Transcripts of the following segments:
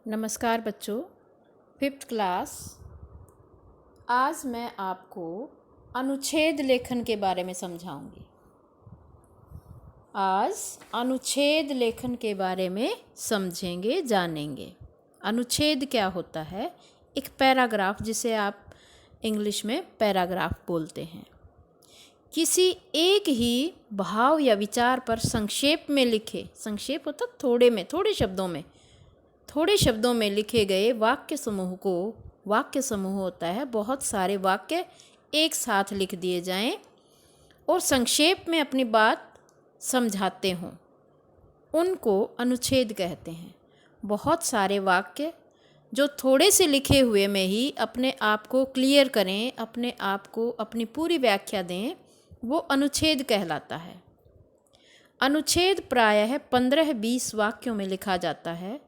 नमस्कार बच्चों, fifth class. आज मैं आपको अनुच्छेद लेखन के बारे में समझाऊंगी। आज अनुच्छेद लेखन के बारे में समझेंगे, जानेंगे। अनुच्छेद क्या होता है? एक पैराग्राफ, जिसे आप इंग्लिश में पैराग्राफ बोलते हैं। किसी एक ही भाव या विचार पर संक्षेप में लिखे, संक्षेप होता थोड़े शब्दों में लिखे गए वाक्य समूह को वाक्य समूह होता है। बहुत सारे वाक्य एक साथ लिख दिए जाएं और संक्षेप में अपनी बात समझाते हों, उनको अनुच्छेद कहते हैं। बहुत सारे वाक्य जो थोड़े से लिखे हुए में ही अपने आप को क्लियर करें, अपने आप को अपनी पूरी व्याख्या दें, वो अनुच्छेद कहलाता है। अनुच्छेद प्रायः 15-20 वाक्यों में लिखा जाता है।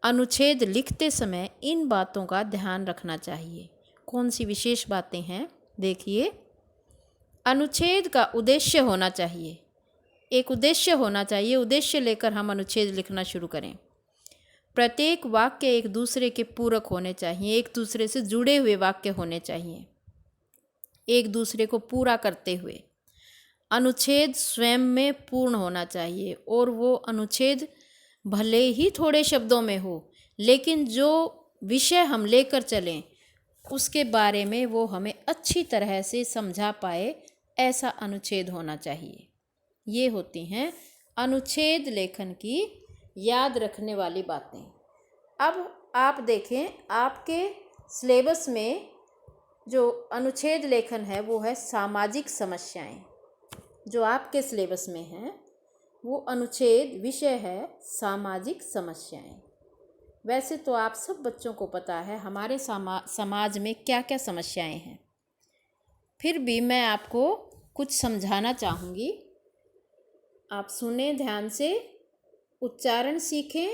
अनुच्छेद लिखते समय इन बातों का ध्यान रखना चाहिए। कौन सी विशेष बातें हैं? देखिए, अनुच्छेद का उद्देश्य होना चाहिए। एक उद्देश्य होना चाहिए। उद्देश्य लेकर हम अनुच्छेद लिखना शुरू करें। प्रत्येक वाक्य एक दूसरे के पूरक होने चाहिए, एक दूसरे से जुड़े हुए वाक्य होने चाहिए, एक दूसरे को पूरा करते हुए। अनुच्छेद स्वयं में पूर्ण होना चाहिए और वो अनुच्छेद भले ही थोड़े शब्दों में हो, लेकिन जो विषय हम लेकर चलें उसके बारे में वो हमें अच्छी तरह से समझा पाए, ऐसा अनुच्छेद होना चाहिए। ये होती हैं अनुच्छेद लेखन की याद रखने वाली बातें। अब आप देखें, आपके सिलेबस में जो अनुच्छेद लेखन है वो है सामाजिक समस्याएं। जो आपके सिलेबस में है वो अनुच्छेद विषय है सामाजिक समस्याएं। वैसे तो आप सब बच्चों को पता है हमारे समाज में क्या क्या समस्याएं हैं, फिर भी मैं आपको कुछ समझाना चाहूँगी। आप सुने ध्यान से, उच्चारण सीखें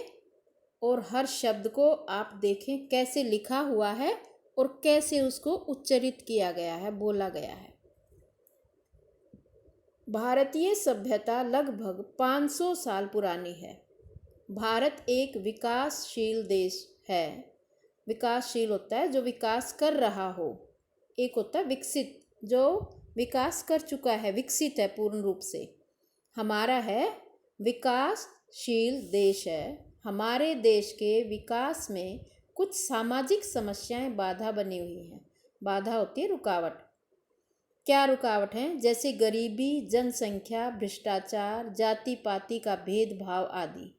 और हर शब्द को आप देखें कैसे लिखा हुआ है और कैसे उसको उच्चरित किया गया है, बोला गया है। भारतीय सभ्यता लगभग 500 साल पुरानी है। भारत एक विकासशील देश है। विकासशील होता है जो विकास कर रहा हो, एक होता है विकसित जो विकास कर चुका है, विकसित है पूर्ण रूप से। हमारा है विकासशील देश है। हमारे देश के विकास में कुछ सामाजिक समस्याएं बाधा बनी हुई हैं। बाधा होती है रुकावट। क्या रुकावट हैं? जैसे गरीबी, जनसंख्या, भ्रष्टाचार, जाति पाति का भेदभाव आदि।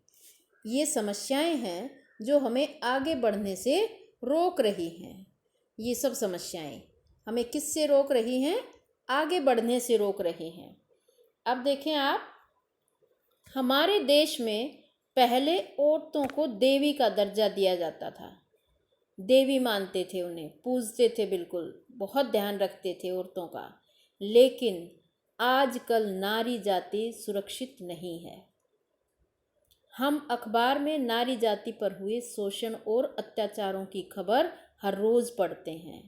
ये समस्याएं हैं जो हमें आगे बढ़ने से रोक रही हैं। ये सब समस्याएं हमें किससे रोक रही हैं? आगे बढ़ने से रोक रही हैं। अब देखें आप, हमारे देश में पहले औरतों को देवी का दर्जा दिया जाता था। देवी मानते थे, उन्हें पूजते थे, बिल्कुल बहुत ध्यान रखते थे औरतों का। लेकिन आजकल नारी जाति सुरक्षित नहीं है। हम अखबार में नारी जाति पर हुए शोषण और अत्याचारों की खबर हर रोज़ पढ़ते हैं।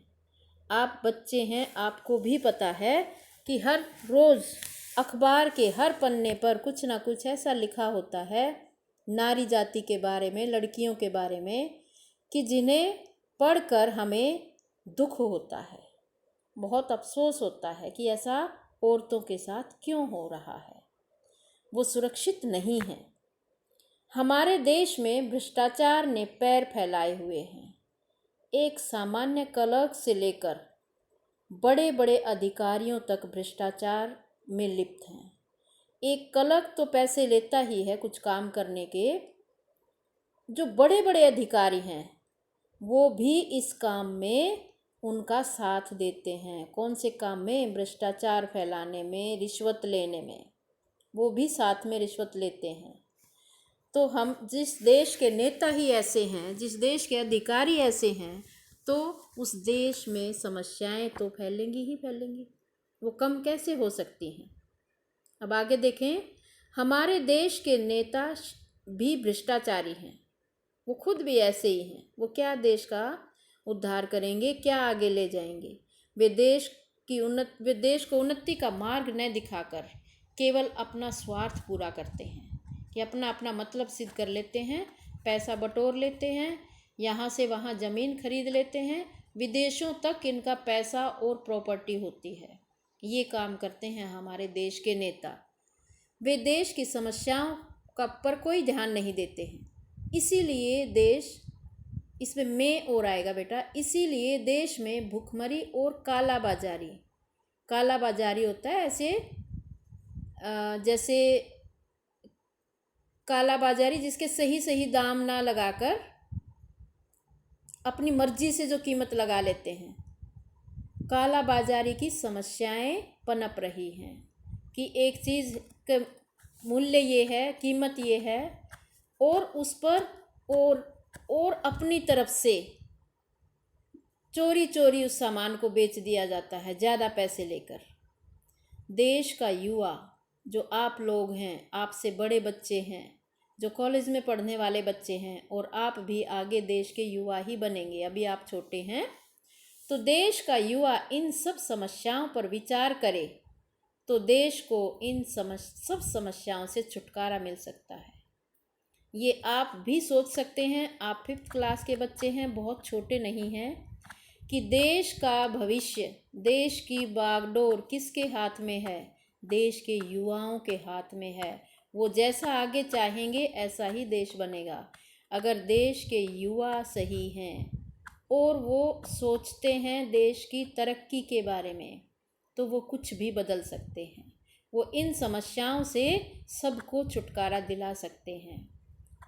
आप बच्चे हैं, आपको भी पता है कि हर रोज़ अखबार के हर पन्ने पर कुछ ना कुछ ऐसा लिखा होता है नारी जाति के बारे में, लड़कियों के बारे में, कि जिन्हें पढ़कर हमें दुख होता है, बहुत अफसोस होता है कि ऐसा औरतों के साथ क्यों हो रहा है। वो सुरक्षित नहीं है। हमारे देश में भ्रष्टाचार ने पैर फैलाए हुए हैं। एक सामान्य क्लर्क से लेकर बड़े बड़े अधिकारियों तक भ्रष्टाचार में लिप्त हैं। एक क्लर्क तो पैसे लेता ही है कुछ काम करने के, जो बड़े बड़े अधिकारी हैं वो भी इस काम में उनका साथ देते हैं। कौन से काम में? भ्रष्टाचार फैलाने में, रिश्वत लेने में, वो भी साथ में रिश्वत लेते हैं। तो हम जिस देश के नेता ही ऐसे हैं, जिस देश के अधिकारी ऐसे हैं, तो उस देश में समस्याएं तो फैलेंगी ही फैलेंगी। वो कम कैसे हो सकती हैं? अब आगे देखें, हमारे देश के नेता भी भ्रष्टाचारी हैं। वो खुद भी ऐसे ही हैं। वो क्या देश का उद्धार करेंगे, क्या आगे ले जाएंगे? वे देश को उन्नति का मार्ग न दिखाकर केवल अपना स्वार्थ पूरा करते हैं, कि अपना अपना मतलब सिद्ध कर लेते हैं, पैसा बटोर लेते हैं, यहाँ से वहाँ ज़मीन खरीद लेते हैं, विदेशों तक इनका पैसा और प्रॉपर्टी होती है। ये काम करते हैं हमारे देश के नेता। वे देश की समस्याओं का पर कोई ध्यान नहीं देते हैं। इसीलिए देश, इसमें में और आएगा बेटा, इसीलिए देश में भुखमरी और काला बाजारी होता है। ऐसे जैसे काला बाजारी जिसके सही दाम ना लगाकर अपनी मर्जी से जो कीमत लगा लेते हैं, काला बाजारी की समस्याएं पनप रही हैं कि एक चीज़ का मूल्य ये है, कीमत ये है, और उस पर और अपनी तरफ से चोरी चोरी उस सामान को बेच दिया जाता है ज़्यादा पैसे लेकर। देश का युवा, जो आप लोग हैं, आपसे बड़े बच्चे हैं, जो कॉलेज में पढ़ने वाले बच्चे हैं, और आप भी आगे देश के युवा ही बनेंगे, अभी आप छोटे हैं, तो देश का युवा इन सब समस्याओं पर विचार करे तो देश को इन सब समस्याओं से छुटकारा मिल सकता है। ये आप भी सोच सकते हैं, आप 5th क्लास के बच्चे हैं, बहुत छोटे नहीं हैं, कि देश का भविष्य, देश की बागडोर किसके हाथ में है? देश के युवाओं के हाथ में है। वो जैसा आगे चाहेंगे ऐसा ही देश बनेगा। अगर देश के युवा सही हैं और वो सोचते हैं देश की तरक्की के बारे में, तो वो कुछ भी बदल सकते हैं। वो इन समस्याओं से सबको छुटकारा दिला सकते हैं।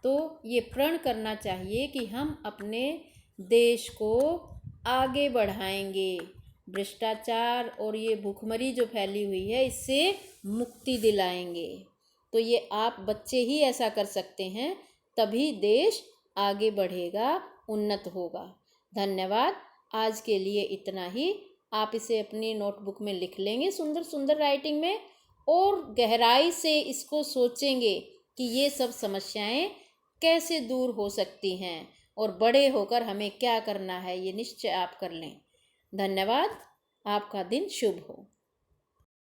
तो ये प्रण करना चाहिए कि हम अपने देश को आगे बढ़ाएंगे, भ्रष्टाचार और ये भूखमरी जो फैली हुई है इससे मुक्ति दिलाएंगे। तो ये आप बच्चे ही ऐसा कर सकते हैं, तभी देश आगे बढ़ेगा, उन्नत होगा। धन्यवाद। आज के लिए इतना ही। आप इसे अपनी नोटबुक में लिख लेंगे सुंदर सुंदर राइटिंग में, और गहराई से इसको सोचेंगे कि ये सब समस्याएं कैसे दूर हो सकती हैं और बड़े होकर हमें क्या करना है, ये निश्चय आप कर लें। धन्यवाद। आपका दिन शुभ हो।